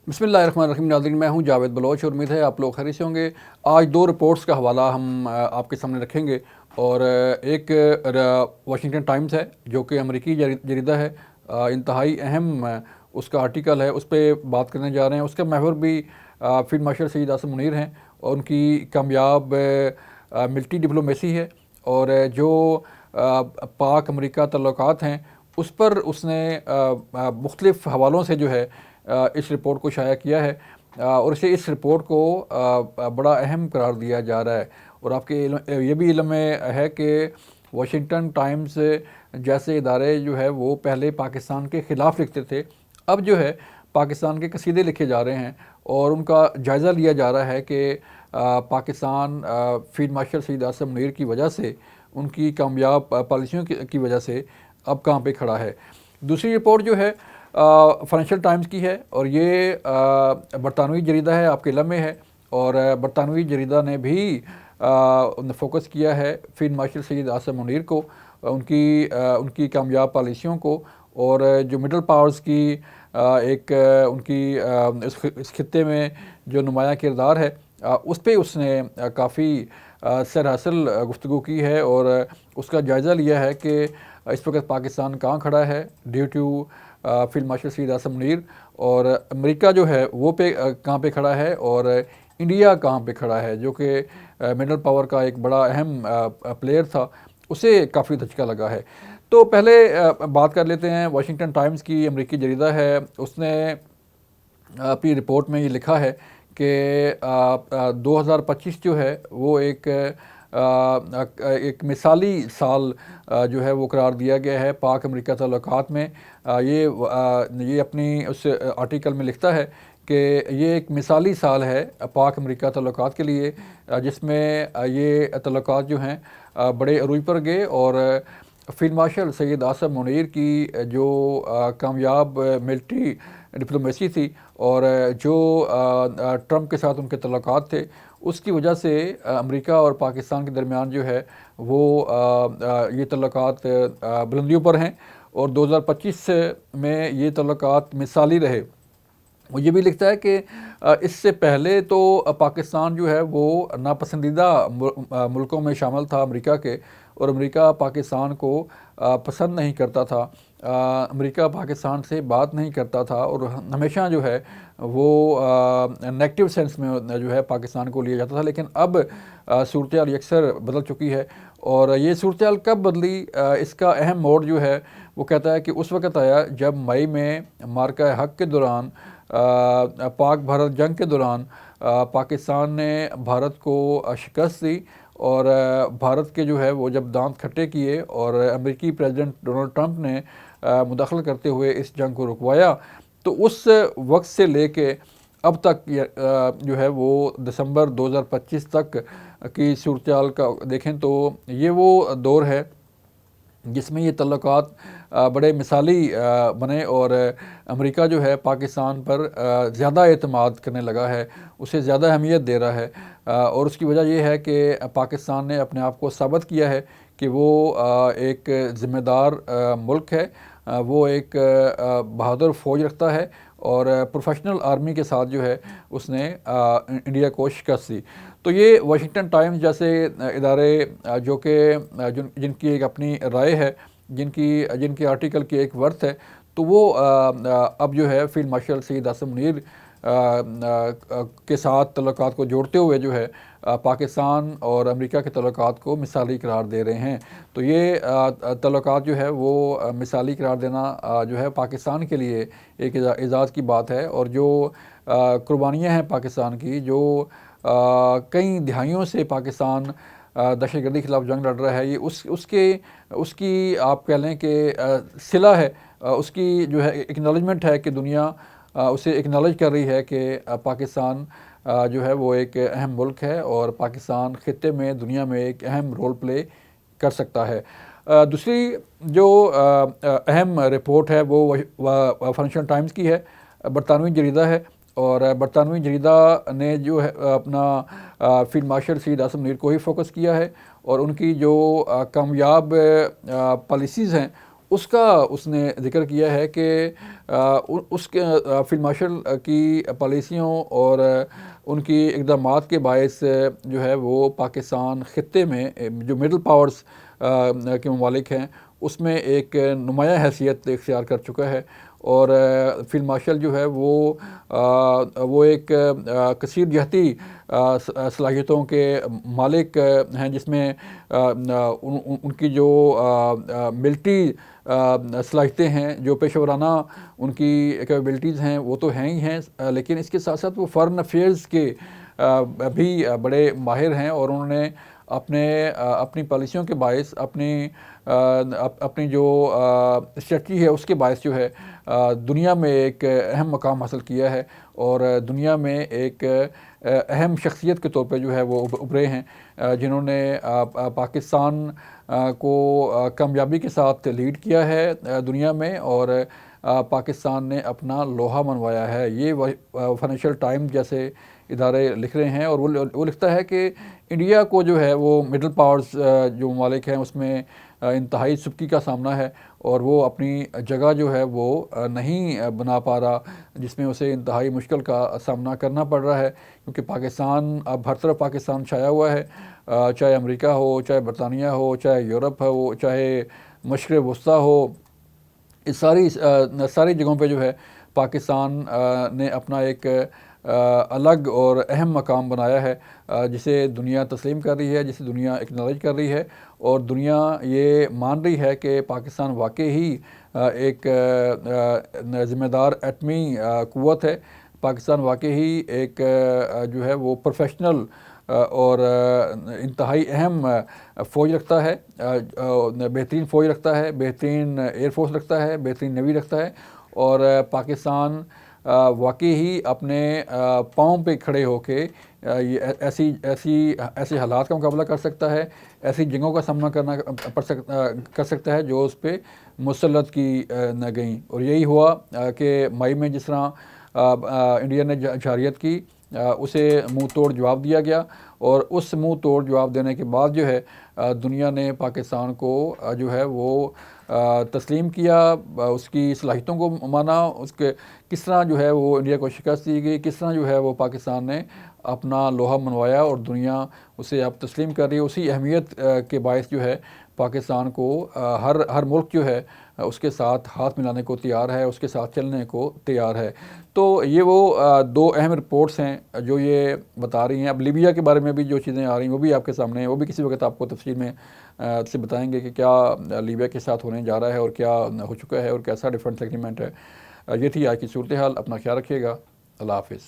بسم اللہ الرحمن الرحیم ناظرین، میں ہوں جاوید بلوچ اور امید ہے آپ لوگ خیریت سے ہوں گے۔ آج دو رپورٹس کا حوالہ ہم آپ کے سامنے رکھیں گے، اور ایک واشنگٹن ٹائمز ہے جو کہ امریکی جریدہ ہے، انتہائی اہم اس کا آرٹیکل ہے، اس پہ بات کرنے جا رہے ہیں۔ اس کا محور بھی فیلڈ مارشل سید عاصم منیر ہیں اور ان کی کامیاب ملٹری ڈپلومیسی ہے، اور جو پاک امریکہ تعلقات ہیں اس پر اس نے مختلف حوالوں سے جو ہے اس رپورٹ کو شائع کیا ہے، اور اسے اس رپورٹ کو بڑا اہم قرار دیا جا رہا ہے۔ اور آپ کے یہ بھی علم میں ہے کہ واشنگٹن ٹائمز جیسے ادارے جو ہے وہ پہلے پاکستان کے خلاف لکھتے تھے، اب جو ہے پاکستان کے قصیدے لکھے جا رہے ہیں اور ان کا جائزہ لیا جا رہا ہے کہ پاکستان فیلڈ مارشل سید عاصم منیر کی وجہ سے، ان کی کامیاب پالیسیوں کی وجہ سے اب کہاں پہ کھڑا ہے۔ دوسری رپورٹ جو ہے فائنینشیل ٹائمز کی ہے، اور یہ برطانوی جریدہ ہے، آپ کے علم میں ہے، اور برطانوی جریدہ نے بھی فوکس کیا ہے فیلڈ مارشل سید عاصم منیر کو، ان کی کامیاب پالیسیوں کو، اور جو مڈل پاورز کی ایک ان کی اس خطے میں جو نمایاں کردار ہے، اس پہ اس نے کافی سر حاصل گفتگو کی ہے، اور اس کا جائزہ لیا ہے کہ اس وقت پاکستان کہاں کھڑا ہے due to field marshal Syed Asim Munir, اور امریکہ جو ہے وہ کہاں پہ کھڑا ہے، اور انڈیا کہاں پہ کھڑا ہے جو کہ مڈل پاور کا ایک بڑا اہم پلیئر تھا، اسے کافی دھچکا لگا ہے۔ تو پہلے بات کر لیتے ہیں واشنگٹن ٹائمز کی، امریکی جریدہ ہے، اس نے اپنی رپورٹ میں یہ لکھا ہے کہ 2025 جو ہے وہ ایک مثالی سال جو ہے وہ قرار دیا گیا ہے پاک امریکہ تعلقات میں۔ یہ اپنی اس آرٹیکل میں لکھتا ہے کہ یہ ایک مثالی سال ہے پاک امریکہ تعلقات کے لیے، جس میں یہ تعلقات جو ہیں بڑے عروج پر گئے، اور فیلڈ مارشل سید عاصم منیر کی جو کامیاب ملٹری ڈپلومیسی تھی، اور جو ٹرمپ کے ساتھ ان کے تعلقات تھے، اس کی وجہ سے امریکہ اور پاکستان کے درمیان جو ہے وہ یہ تعلقات بلندیوں پر ہیں، اور 2025 میں یہ تعلقات مثالی رہے۔ وہ یہ بھی لکھتا ہے کہ اس سے پہلے تو پاکستان جو ہے وہ ناپسندیدہ ملکوں میں شامل تھا امریکہ کے، اور امریکہ پاکستان کو پسند نہیں کرتا تھا، امریکہ پاکستان سے بات نہیں کرتا تھا، اور ہمیشہ جو ہے وہ نیگیٹو سینس میں جو ہے پاکستان کو لیا جاتا تھا۔ لیکن اب صورتحال یکسر بدل چکی ہے، اور یہ صورتحال کب بدلی، اس کا اہم موڑ جو ہے وہ کہتا ہے کہ اس وقت آیا جب مئی میں مارکہ حق کے دوران، پاک بھارت جنگ کے دوران، پاکستان نے بھارت کو شکست دی، اور بھارت کے جو ہے وہ جب دانت کھٹے کیے اور امریکی پریزیڈنٹ ڈونلڈ ٹرمپ نے مداخلت کرتے ہوئے اس جنگ کو رکوایا، تو اس وقت سے لے کے اب تک جو ہے وہ دسمبر 2025 تک کی صورتحال کا دیکھیں تو یہ وہ دور ہے جس میں یہ تعلقات بڑے مثالی بنے، اور امریکہ جو ہے پاکستان پر زیادہ اعتماد کرنے لگا ہے، اسے زیادہ اہمیت دے رہا ہے، اور اس کی وجہ یہ ہے کہ پاکستان نے اپنے آپ کو ثابت کیا ہے کہ وہ ایک ذمہ دار ملک ہے، وہ ایک بہادر فوج رکھتا ہے، اور پروفیشنل آرمی کے ساتھ جو ہے اس نے انڈیا کو شکست دی۔ تو یہ واشنگٹن ٹائمز جیسے ادارے جو کہ جن کی ایک اپنی رائے ہے، جن کی آرٹیکل کی ایک ورتھ ہے، تو وہ اب جو ہے فیلڈ مارشل سید عاصم منیر کے ساتھ تعلقات کو جوڑتے ہوئے جو ہے پاکستان اور امریکہ کے تعلقات کو مثالی قرار دے رہے ہیں۔ تو یہ تعلقات جو ہے وہ مثالی قرار دینا جو ہے پاکستان کے لیے ایک اعزاز کی بات ہے، اور جو قربانیاں ہیں پاکستان کی، جو کئی دہائیوں سے پاکستان دہشت گردی کے خلاف جنگ لڑ رہا ہے، یہ اس کی آپ کہہ لیں کہ صلہ ہے، اس کی جو ہے اکنالجمنٹ ہے کہ دنیا اسے اکنالج کر رہی ہے کہ پاکستان جو ہے وہ ایک اہم ملک ہے، اور پاکستان خطے میں، دنیا میں ایک اہم رول پلے کر سکتا ہے۔ دوسری جو اہم رپورٹ ہے وہ فائنینشیل ٹائمز کی ہے، برطانوی جریدہ ہے، اور برطانوی جریدہ نے جو ہے اپنا فیلڈ مارشل سید عاصم منیر کو ہی فوکس کیا ہے، اور ان کی جو کامیاب پالیسیز ہیں اس کا اس نے ذکر کیا ہے کہ اس کے فیلڈ مارشل کی پالیسیوں اور ان کی اقدامات کے باعث جو ہے وہ پاکستان خطے میں جو مڈل پاورز کے ممالک ہیں اس میں ایک نمایاں حیثیت اختیار کر چکا ہے، اور فیلڈ مارشل جو ہے وہ ایک کثیر جہتی صلاحیتوں کے مالک ہیں، جس میں ان کی جو ملٹری صلاحیتیں ہیں، جو پیشہ ورانہ ان کی کیپیبلٹیز ہیں وہ تو ہیں ہی ہیں، لیکن اس کے ساتھ ساتھ وہ فارن افیئرز کے بھی بڑے ماہر ہیں، اور انہوں نے اپنی پالیسیوں کے باعث اپنی جو اسٹریٹجی ہے اس کے باعث جو ہے دنیا میں ایک اہم مقام حاصل کیا ہے، اور دنیا میں ایک اہم شخصیت کے طور پہ جو ہے وہ ابھرے ہیں، جنہوں نے پاکستان کو کامیابی کے ساتھ لیڈ کیا ہے دنیا میں، اور پاکستان نے اپنا لوہا منوایا ہے۔ یہ فائنینشیل ٹائم جیسے ادارے لکھ رہے ہیں، اور وہ لکھتا ہے کہ انڈیا کو جو ہے وہ مڈل پاورز جو ممالک ہیں اس میں انتہائی سبکی کا سامنا ہے، اور وہ اپنی جگہ جو ہے وہ نہیں بنا پا رہا، جس میں اسے انتہائی مشکل کا سامنا کرنا پڑ رہا ہے، کیونکہ پاکستان اب ہر طرف پاکستان چھایا ہوا ہے، چاہے امریکہ ہو، چاہے برطانیہ ہو، چاہے یورپ ہو، چاہے مشرق وسطیٰ ہو، اس ساری جگہوں پہ جو ہے پاکستان نے اپنا ایک الگ اور اہم مقام بنایا ہے، جسے دنیا تسلیم کر رہی ہے، جسے دنیا اکنالج کر رہی ہے، اور دنیا یہ مان رہی ہے کہ پاکستان واقعی ہی ایک ذمہ دار ایٹمی قوت ہے۔ پاکستان واقعی ہی ایک جو ہے وہ پروفیشنل اور انتہائی اہم فوج رکھتا ہے، بہترین فوج رکھتا ہے، بہترین ایئر فورس رکھتا ہے، بہترین نیوی رکھتا ہے، اور پاکستان واقعی ہی اپنے پاؤں پہ کھڑے ہو کے یہ ایسے حالات کا مقابلہ کر سکتا ہے، ایسی جنگوں کا سامنا کر سکتا ہے جو اس پہ مسلط کی نہ گئیں۔ اور یہی ہوا کہ مئی میں جس طرح انڈیا نے جارحیت کی، اسے منہ توڑ جواب دیا گیا، اور اس منہ توڑ جواب دینے کے بعد جو ہے دنیا نے پاکستان کو جو ہے وہ تسلیم کیا، اس کی صلاحیتوں کو مانا، اس کے کس طرح جو ہے وہ انڈیا کو شکست دی گئی، کس طرح جو ہے وہ پاکستان نے اپنا لوہا منوایا، اور دنیا اسے اب تسلیم کر رہی ہے۔ اسی اہمیت کے باعث جو ہے پاکستان کو ہر ملک جو ہے اس کے ساتھ ہاتھ ملانے کو تیار ہے، اس کے ساتھ چلنے کو تیار ہے۔ تو یہ وہ دو اہم رپورٹس ہیں جو یہ بتا رہی ہیں۔ اب لیبیا کے بارے میں بھی جو چیزیں آ رہی ہیں وہ بھی آپ کے سامنے ہیں، وہ بھی کسی وقت آپ کو تفصیل میں سے بتائیں گے کہ کیا لیبیا کے ساتھ ہونے جا رہا ہے، اور کیا ہو چکا ہے، اور کیسا ڈیفنس ایگریمنٹ ہے۔ یہ تھی آج کی صورتحال۔ اپنا خیال رکھیے گا۔ اللہ حافظ۔